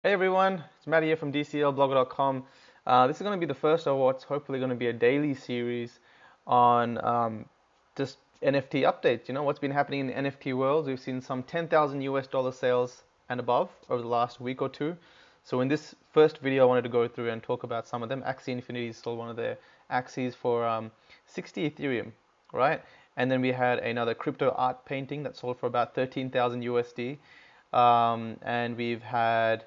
Hey everyone, it's Matt here from DCLblogger.com. This is going to be the first of what's hopefully going to be a daily series on just NFT updates. You know, what's been happening in the NFT world. We've seen some 10,000 US dollar sales and above over the last week or two. So in this first video, I wanted to go through and talk about some of them. Axie Infinity is still one of their Axies for 60 Ethereum, right? And then we had another crypto art painting that sold for about 13,000 USD. And we've had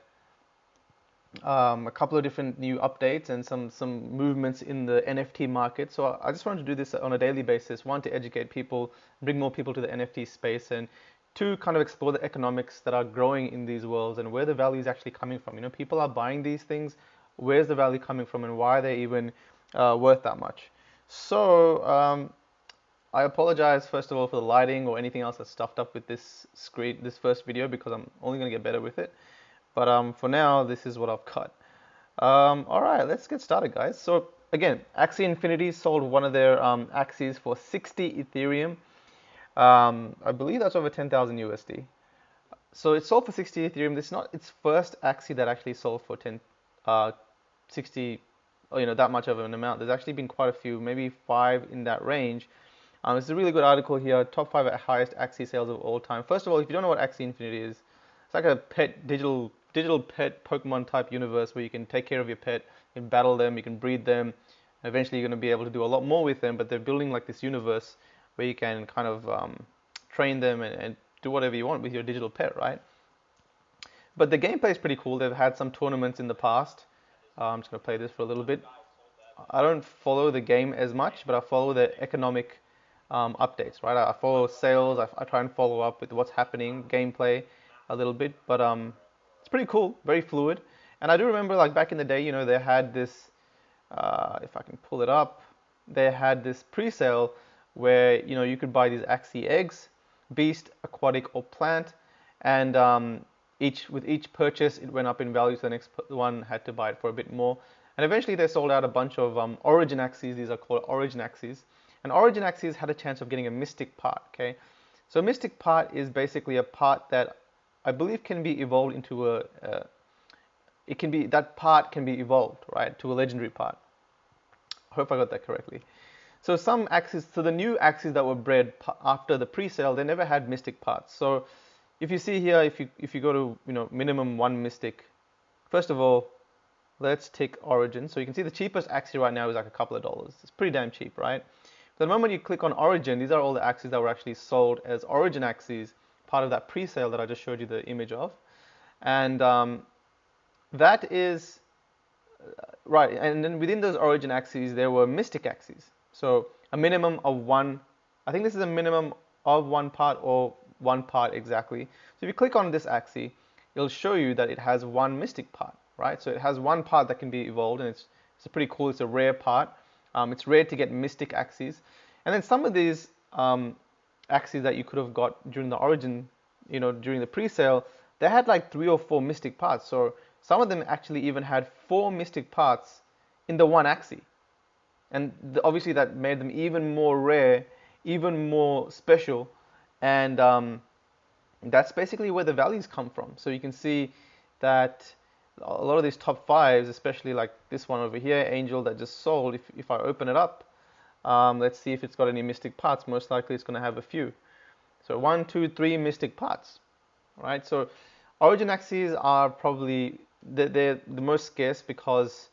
a couple of different new updates and some movements in the NFT market. So I just wanted to do this on a daily basis. One, to educate people, bring more people to the NFT space, and two, kind of explore the economics that are growing in these worlds and where the value is actually coming from. You know, people are buying these things. Where's the value coming from, and why are they even worth that much? So I apologize first of all for the lighting or anything else that's stuffed up with this screen, this first video, because I'm only going to get better with it. But for now, this is what I've cut. All right, let's get started, guys. So again, Axie Infinity sold one of their Axies for 60 Ethereum. I believe that's over 10,000 USD. So it sold for 60 Ethereum. This is not its first Axie that actually sold for 60, that much of an amount. There's actually been quite a few, maybe five in that range. It's a really good article here. Top five highest Axie sales of all time. First of all, if you don't know what Axie Infinity is, it's like a pet digital pet Pokemon type universe where you can take care of your pet, you can battle them, you can breed them. Eventually, you're going to be able to do a lot more with them. But they're building like this universe where you can kind of train them and do whatever you want with your digital pet, right? But the gameplay is pretty cool. They've had some tournaments in the past. I'm just going to play this for a little bit. I don't follow the game as much, but I follow the economic updates, right? I follow sales. I try and follow up with what's happening, gameplay, a little bit. But it's pretty cool, very fluid. And I do remember, like back in the day, they had this. If I can pull it up, they had this pre-sale where you could buy these Axie eggs, beast, aquatic, or plant, and each purchase it went up in value. So the next one had to buy it for a bit more. And eventually they sold out a bunch of Origin Axies. These are called Origin Axies. And Origin Axies had a chance of getting a mystic part. Okay, so a mystic part is basically a part that I believe can be evolved into it can be, that part can be evolved, right, to a legendary part. I hope I got that correctly. So some Axies, so the new Axies that were bred after the pre-sale, they never had mystic parts. So if you see here, if you go to minimum one mystic, first of all, let's take Origin. So you can see the cheapest Axie right now is like a couple of dollars. It's pretty damn cheap, right? So the moment you click on Origin, these are all the Axies that were actually sold as Origin Axies, part of that pre-sale that I just showed you the image of. And that is right. And then within those Origin Axies, there were mystic Axies. So a minimum of one. I think this is a minimum of one part or one part exactly. So if you click on this Axie, it'll show you that it has one mystic part, right? So it has one part that can be evolved, and it's pretty cool. It's a rare part. It's rare to get mystic Axies, and then some of these Axies that you could have got during the Origin, during the pre-sale, they had like 3 or 4 mystic parts. So some of them actually even had 4 mystic parts in the one Axie. And obviously that made them even more rare, even more special. And that's basically where the values come from. So you can see that a lot of these top fives, especially like this one over here, Angel, that just sold, if I open it up, let's see if it's got any mystic parts. Most likely it's going to have a few. So 1, 2, 3 mystic parts, right? So Origin Axies are probably they're the most scarce because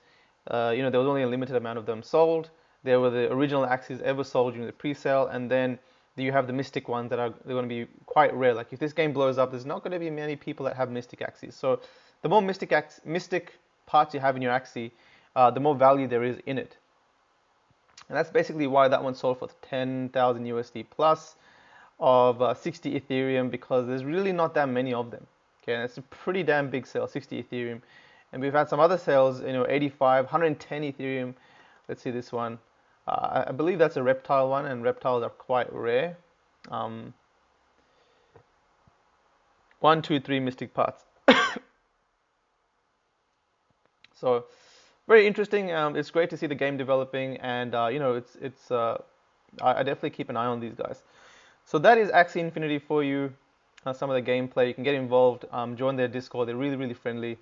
there was only a limited amount of them sold. They were the original Axies ever sold during the pre-sale, and then you have the mystic ones they're going to be quite rare. Like if this game blows up, there's not going to be many people that have mystic Axies. So the more mystic parts you have in your Axie, the more value there is in it. And that's basically why that one sold for 10,000 USD plus of 60 Ethereum, because there's really not that many of them. Okay, and it's a pretty damn big sale, 60 Ethereum. And we've had some other sales, 85, 110 Ethereum. Let's see this one. I believe that's a reptile one, and reptiles are quite rare. 1, 2, 3 mystic parts. So very interesting. It's great to see the game developing, and I definitely keep an eye on these guys. So that is Axie Infinity for you. Some of the gameplay. You can get involved. Join their Discord. They're really, really friendly.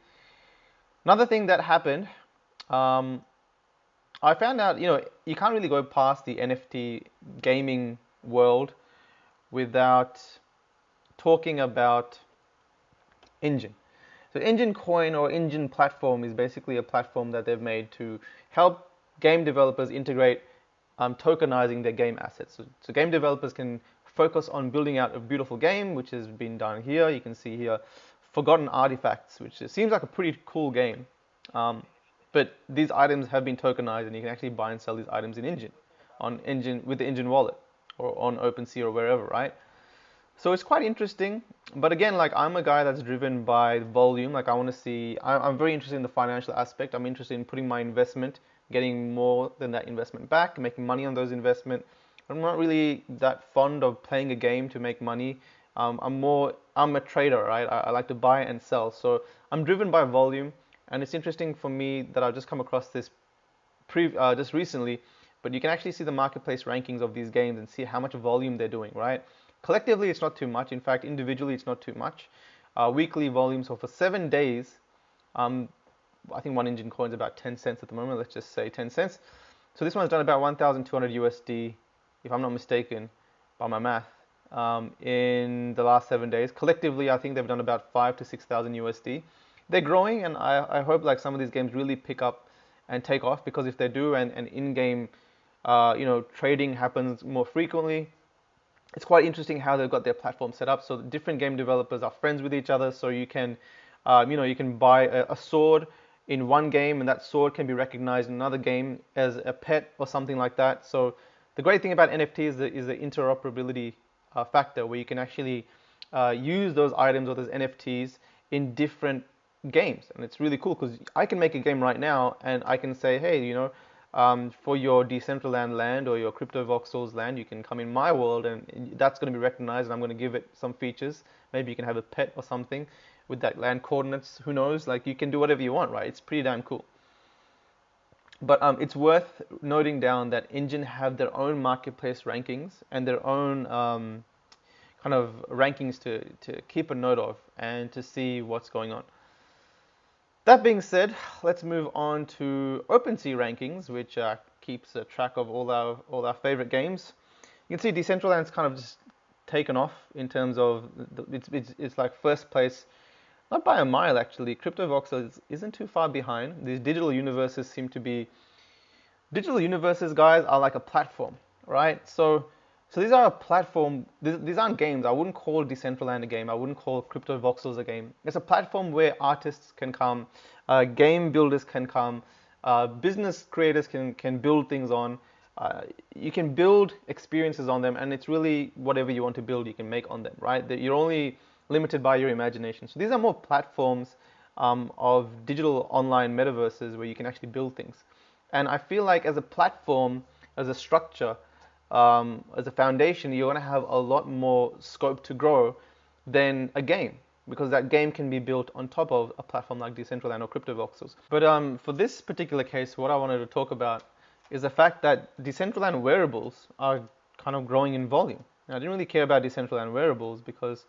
Another thing that happened, um, I found out, you can't really go past the NFT gaming world without talking about Enjin. So Enjin Coin or Enjin platform is basically a platform that they've made to help game developers integrate tokenizing their game assets. So game developers can focus on building out a beautiful game, which has been done here. You can see here Forgotten Artifacts, which seems like a pretty cool game. Um, but these items have been tokenized, and you can actually buy and sell these items in Enjin, on Enjin with the Enjin wallet, or on OpenSea or wherever, right? So it's quite interesting, but again, like I'm a guy that's driven by volume. Like I want to see, I'm very interested in the financial aspect. I'm interested in putting my investment, getting more than that investment back, making money on those investment. I'm not really that fond of playing a game to make money. I'm a trader, right? I like to buy and sell. So I'm driven by volume, and it's interesting for me that I've just come across this just recently, but you can actually see the marketplace rankings of these games and see how much volume they're doing, right? Collectively, it's not too much. In fact, individually, it's not too much. Weekly volume, so for 7 days, um, I think one Enjin coin is about 10 cents at the moment. Let's just say 10 cents. So this one's done about 1,200 USD, if I'm not mistaken, by my math, in the last 7 days. Collectively, I think they've done about 5 to 6,000 USD. They're growing, and I hope like some of these games really pick up and take off, because if they do, and in-game, trading happens more frequently, it's quite interesting how they've got their platform set up. So the different game developers are friends with each other. So you can, you can buy a sword in one game, and that sword can be recognized in another game as a pet or something like that. So the great thing about NFT is the interoperability factor, where you can actually use those items or those NFTs in different games, and it's really cool because I can make a game right now, and I can say, hey, for your Decentraland land or your Crypto Voxels land, you can come in my world, and that's going to be recognized, and I'm going to give it some features. Maybe you can have a pet or something with that land coordinates. Who knows? Like, you can do whatever you want, right? It's pretty damn cool. But it's worth noting down that Enjin have their own marketplace rankings and their own kind of rankings to keep a note of and to see what's going on. That being said, let's move on to OpenSea rankings, which keeps a track of all our favorite games. You can see Decentraland's kind of just taken off in terms of it's like first place, not by a mile actually. CryptoVoxel isn't too far behind. These digital universes guys are like a platform, right? So these are a platform. These aren't games. I wouldn't call Decentraland a game. I wouldn't call Crypto Voxels a game. It's a platform where artists can come, game builders can come, business creators can build things on. You can build experiences on them, and it's really whatever you want to build, you can make on them, right? You're only limited by your imagination. So these are more platforms of digital online metaverses where you can actually build things. And I feel like as a platform, as a structure, as a foundation, you're going to have a lot more scope to grow than a game, because that game can be built on top of a platform like Decentraland or CryptoVoxels. But for this particular case, what I wanted to talk about is the fact that Decentraland Wearables are kind of growing in volume. Now, I didn't really care about Decentraland Wearables because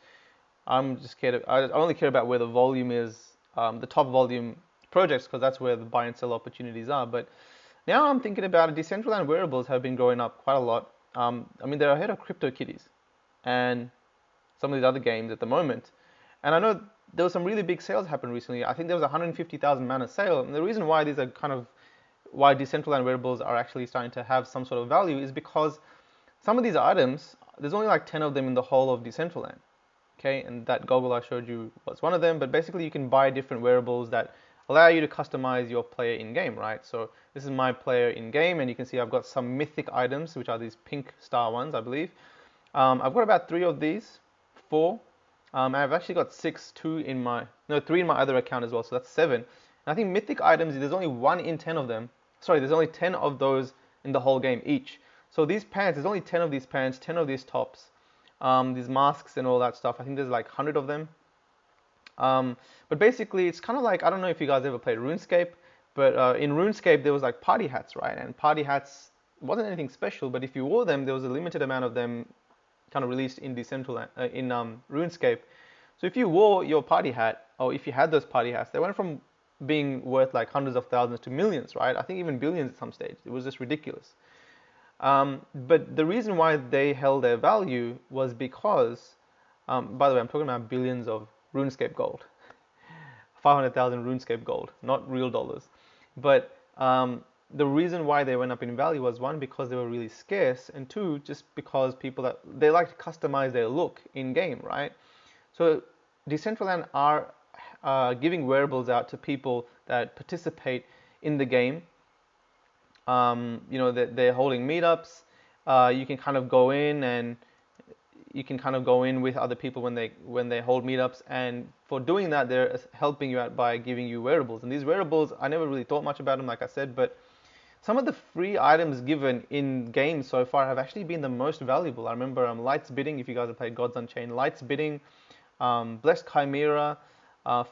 I only care about where the volume is, the top volume projects, because that's where the buy and sell opportunities are. But now I'm thinking about it, Decentraland Wearables have been growing up quite a lot. I mean, they're ahead of CryptoKitties and some of these other games at the moment. And I know there was some really big sales happen recently. I think there was 150,000 mana sale. And the reason why these are why Decentraland Wearables are actually starting to have some sort of value is because some of these items, there's only like 10 of them in the whole of Decentraland. Okay, and that goggle I showed you was one of them. But basically, you can buy different wearables that allow you to customize your player in game, right? So this is my player in game, and you can see I've got some mythic items, which are these pink star ones, I believe. I've got about 3 of these, 4. I've actually got 3 in my other account as well, so that's 7. And I think mythic items, there's only 1 in 10 of them. Sorry, there's only 10 of those in the whole game each. So these pants, there's only 10 of these pants, 10 of these tops, these masks and all that stuff. I think there's like 100 of them. But basically, it's kind of like, I don't know if you guys ever played RuneScape, but in RuneScape, there was like party hats, right? And party hats wasn't anything special, but if you wore them, there was a limited amount of them kind of released in Decentraland, in RuneScape. So if you wore your party hat, or if you had those party hats, they went from being worth like hundreds of thousands to millions, right? I think even billions at some stage. It was just ridiculous. But the reason why they held their value was because, by the way, I'm talking about billions of RuneScape gold, 500,000 RuneScape gold, not real dollars. But the reason why they went up in value was, one, because they were really scarce, and two, just because people that they like to customize their look in game, right? So Decentraland are giving wearables out to people that participate in the game. They're holding meetups. You can kind of go in and you can kind of go in with other people when they hold meetups, and for doing that, they're helping you out by giving you wearables. And these wearables, I never really thought much about them, like I said, but some of the free items given in games so far have actually been the most valuable. I remember Lights Bidding, if you guys have played Gods Unchained, Lights Bidding, Blessed Chimera,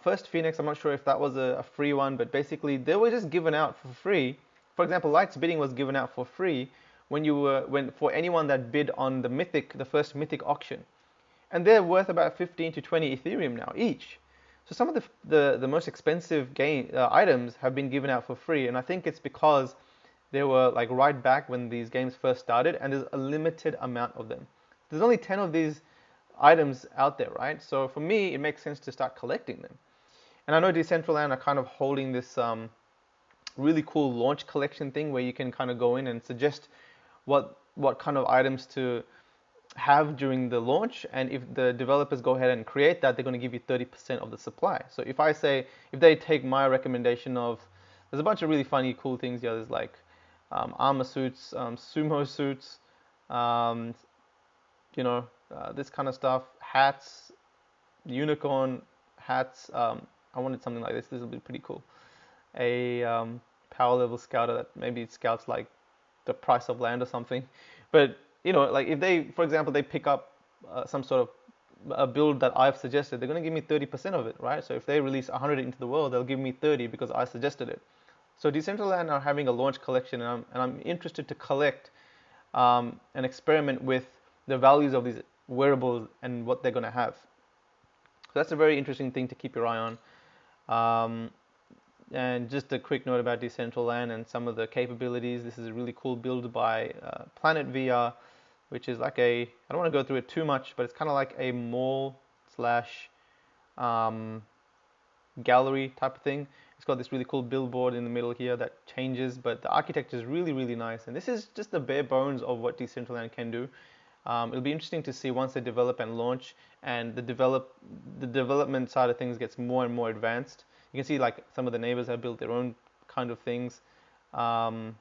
First Phoenix. I'm not sure if that was a free one, but basically they were just given out for free. For example, Lights Bidding was given out for free for anyone that bid on the first Mythic auction, and they're worth about 15 to 20 Ethereum now each. So some of the most expensive items have been given out for free, and I think it's because they were like right back when these games first started, and there's a limited amount of them. There's only 10 of these items out there, right? So for me, it makes sense to start collecting them. And I know Decentraland are kind of holding this really cool launch collection thing where you can kind of go in and suggest what kind of items to have during the launch, and if the developers go ahead and create that, they're going to give you 30% of the supply. So if they take my recommendation of, there's a bunch of really funny cool things here. There's like armor suits, sumo suits, this kind of stuff, hats, unicorn hats. I wanted something like this. This will be pretty cool. A power level scouter that maybe scouts like the price of land or something. But like if they, for example, they pick up some sort of a build that I've suggested, they're going to give me 30% of it, right? So if they release 100 into the world, they'll give me 30 because I suggested it. So Decentraland are having a launch collection, and I'm interested to collect and experiment with the values of these wearables and what they're going to have. So that's a very interesting thing to keep your eye on. And just a quick note about Decentraland and some of the capabilities. This is a really cool build by Planet VR, which is like I don't want to go through it too much, but it's kind of like a mall slash gallery type of thing. It's got this really cool billboard in the middle here that changes, but the architecture is really, really nice. And this is just the bare bones of what Decentraland can do. It'll be interesting to see once they develop and launch, and the development side of things gets more and more advanced. You can see like some of the neighbors have built their own kind of things. If I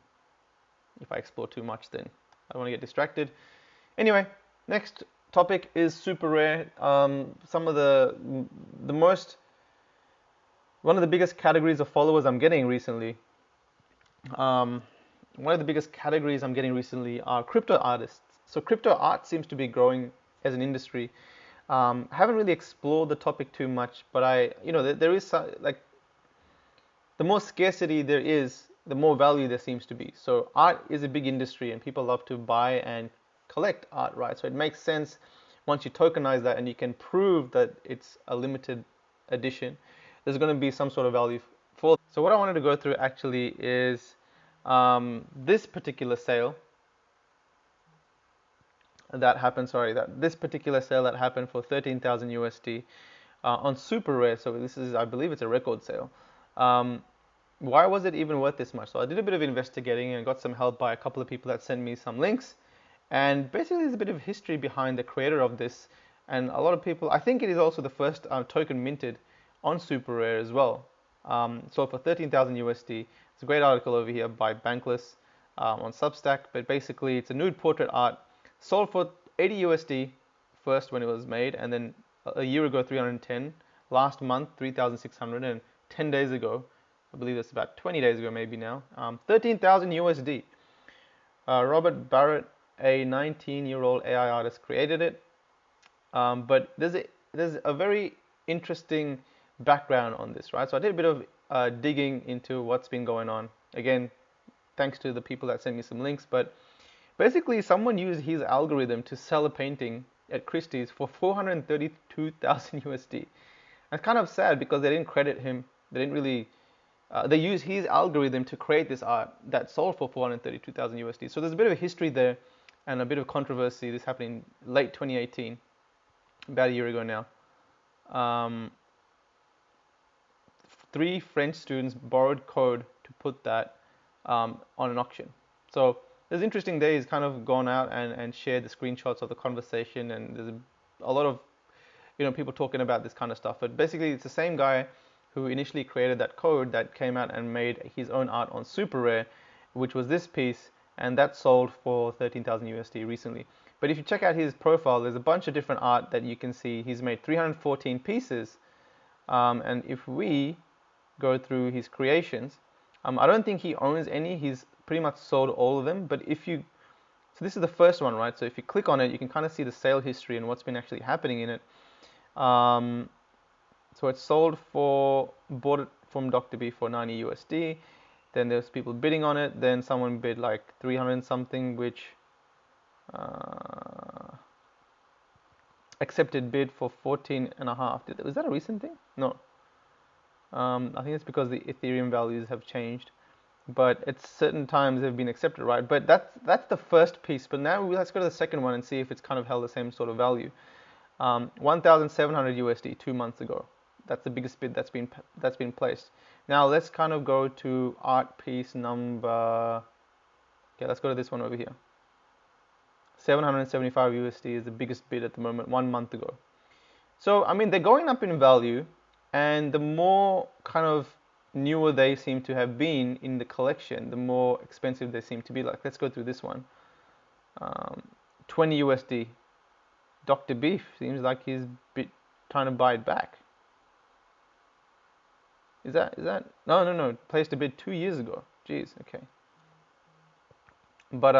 explore too much, then I don't want to get distracted. Anyway, next topic is SuperRare. Some of one of the biggest categories of followers I'm getting recently. One of the biggest categories I'm getting recently are crypto artists. So crypto art seems to be growing as an industry. Haven't really explored the topic too much, but there is like the more scarcity there is, the more value there seems to be. So art is a big industry, and people love to buy and collect art, right? So it makes sense once you tokenize that and you can prove that it's a limited edition, there's going to be some sort of value for. So what I wanted to go through actually is this particular sale that happened. This particular sale that happened for 13,000 USD on SuperRare. So this is, I believe, it's a record sale. Why was it even worth this much? So I did a bit of investigating and got some help by a couple of people that sent me some links. And basically, there's a bit of history behind the creator of this. And a lot of people, I think it is also the first token minted on SuperRare as well. So for 13,000 USD, it's a great article over here by Bankless on Substack. But basically, it's a nude portrait art sold for 80 USD first when it was made, and then a year ago 310, last month 3,600, and 10 days ago, I believe that's about 20 days ago maybe now, 13,000 USD. Robert Barrett, a 19-year-old AI artist, created it. But there's a very interesting background on this, right? So I did a bit of digging into what's been going on. Again, thanks to the people that sent me some links, but basically someone used his algorithm to sell a painting at Christie's for 432,000 USD. It's kind of sad because they didn't credit him. They didn't really they use his algorithm to create this art that sold for 432,000 USD. So there's a bit of a history there and a bit of controversy. This happened in late 2018, about a year ago now. Um, 3 French students borrowed code to put that on an auction. So there's interesting there. He's kind of gone out and shared the screenshots of the conversation, and there's a lot of people talking about this kind of stuff. But basically, it's the same guy who initially created that code that came out and made his own art on SuperRare, which was this piece, and that sold for 13,000 USD recently. But if you check out his profile, there's a bunch of different art that you can see. He's made 314 pieces, and if we go through his creations, I don't think he owns any. He's pretty much sold all of them. But so this is the first one, right? So if you click on it, you can kind of see the sale history and what's been actually happening in it. So it's bought it from Dr. B for 90 USD. Then there's people bidding on it. Then someone bid like 300 something, which accepted bid for 14.5. Was that a recent thing? No. I think it's because the Ethereum values have changed. But at certain times they've been accepted, right? But that's the first piece. But now let's go to the second one and see if it's kind of held the same sort of value. 1,700 USD 2 months ago. That's the biggest bid that's been placed. Now let's kind of go to art piece number. Okay, let's go to this one over here. 775 USD is the biggest bid at the moment 1 month ago. So I mean they're going up in value, and the more kind of newer they seem to have been in the collection, the more expensive they seem to be. Like, let's go through this one. 20 USD. Dr. Beef seems like he's trying to buy it back. Is that no, placed a bid 2 years ago. Jeez, okay. But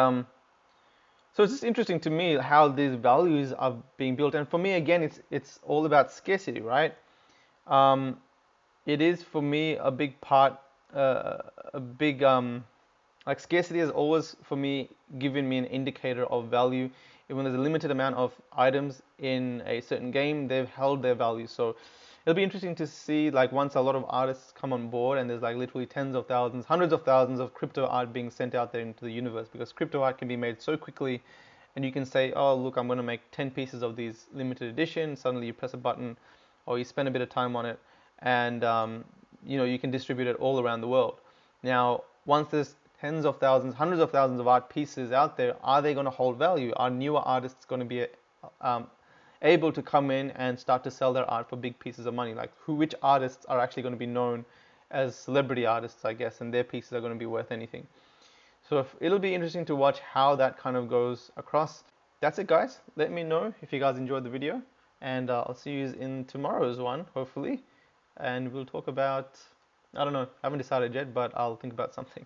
so it's just interesting to me how these values are being built, and for me again, it's all about scarcity, right? It is for me a big part, like scarcity has always for me given me an indicator of value. When there's a limited amount of items in a certain game, they've held their value. So it'll be interesting to see, like, once a lot of artists come on board and there's like literally tens of thousands, hundreds of thousands of crypto art being sent out there into the universe, because crypto art can be made so quickly, and you can say, oh look, I'm going to make 10 pieces of these limited edition. Suddenly you press a button or you spend a bit of time on it, and you can distribute it all around the world. Now once there's tens of thousands, hundreds of thousands of art pieces out there, are they going to hold value? Are newer artists going to be able to come in and start to sell their art for big pieces of money? Like, which artists are actually going to be known as celebrity artists, I guess, and their pieces are going to be worth anything? So it'll be interesting to watch how that kind of goes across. That's it, guys. Let me know if you guys enjoyed the video, and I'll see you in tomorrow's one, hopefully, and we'll talk about, I don't know, I haven't decided yet, but I'll think about something.